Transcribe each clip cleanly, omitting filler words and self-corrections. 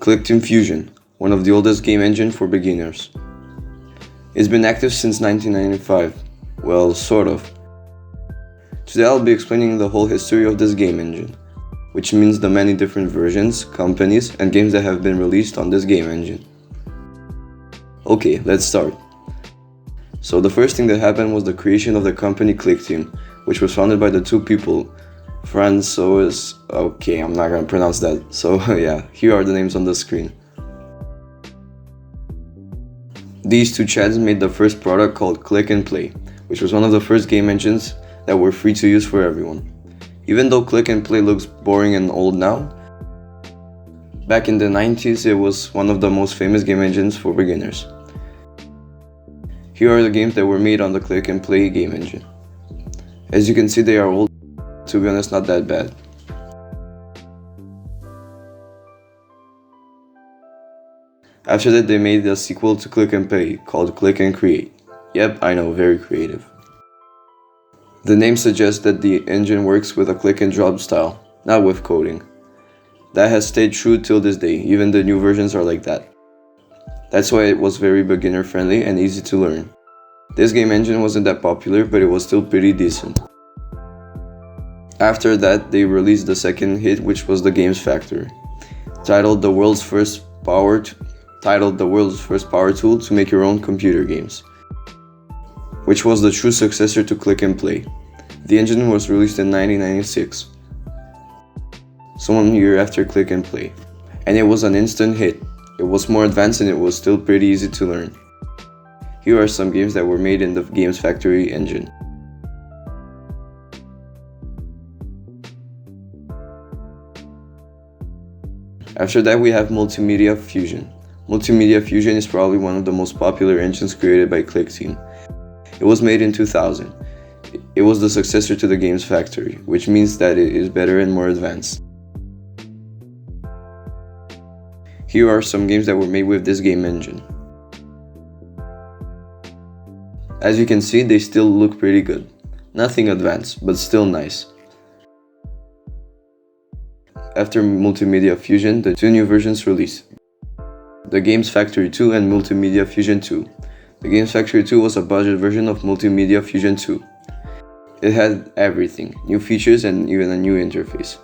ClickTeam Fusion, one of the oldest game engines for beginners. It's been active since 1995. Well, sort of. Today I'll be explaining the whole history of this game engine, which means the many different versions, companies, and games that have been released on this game engine. Okay, let's start. So the first thing that happened was the creation of the company ClickTeam, which was founded by the two people, okay, I'm not gonna pronounce that, so yeah, here are the names on the screen. These two chads made the first product called Click and Play, which was one of the first game engines that were free to use for everyone. Even though Click and Play looks boring and old now, back in the 90s it was one of the most famous game engines for beginners. Here are the games that were made on the Click and Play game engine. As you can see, they are old, to be honest, not that bad. After that, they made a sequel to Click and Play called Click and Create. Yep, I know, very creative. The name suggests that the engine works with a click and drop style, not with coding. That has stayed true till this day, even the new versions are like that. That's why it was very beginner friendly and easy to learn. This game engine wasn't that popular, but it was still pretty decent. After that, they released the second hit, which was the Games Factory, titled the world's first power tool to make your own computer games, which was the true successor to Click and Play. The engine was released in 1996, so 1 year after Click and Play, and it was an instant hit. It was more advanced and it was still pretty easy to learn. Here are some games that were made in the Games Factory engine. After that, we have Multimedia Fusion. Multimedia Fusion is probably one of the most popular engines created by ClickTeam. It was made in 2000. It was the successor to the Games Factory, which means that it is better and more advanced. Here are some games that were made with this game engine. As you can see, they still look pretty good. Nothing advanced, but still nice. After Multimedia Fusion, the two new versions released: the Games Factory 2 and Multimedia Fusion 2. The Games Factory 2 was a budget version of Multimedia Fusion 2. It had everything, new features and even a new interface.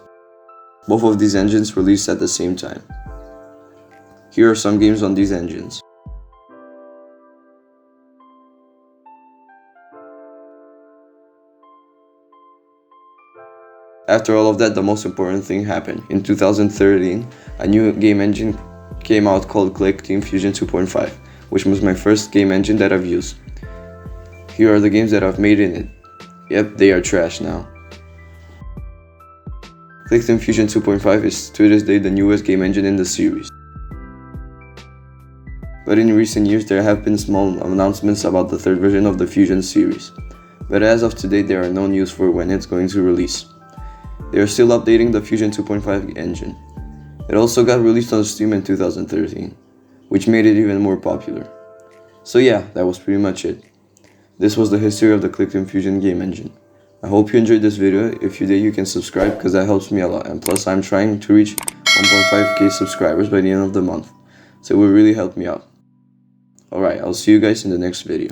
Both of these engines released at the same time. Here are some games on these engines. After all of that, the most important thing happened. In 2013, a new game engine came out called ClickTeam Fusion 2.5, which was my first game engine that I've used. Here are the games that I've made in it. Yep, they are trash now. ClickTeam Fusion 2.5 is to this day the newest game engine in the series. But in recent years there have been small announcements about the third version of the Fusion series. But as of today there are no news for when it's going to release. They are still updating the Fusion 2.5 engine. It also got released on Steam in 2013, which made it even more popular. So yeah, that was pretty much it. This was the history of the ClickTeam Fusion game engine. I hope you enjoyed this video. If you did, you can subscribe because that helps me a lot, and plus I'm trying to reach 1.5k subscribers by the end of the month, so it will really help me out. Alright, I'll see you guys in the next video.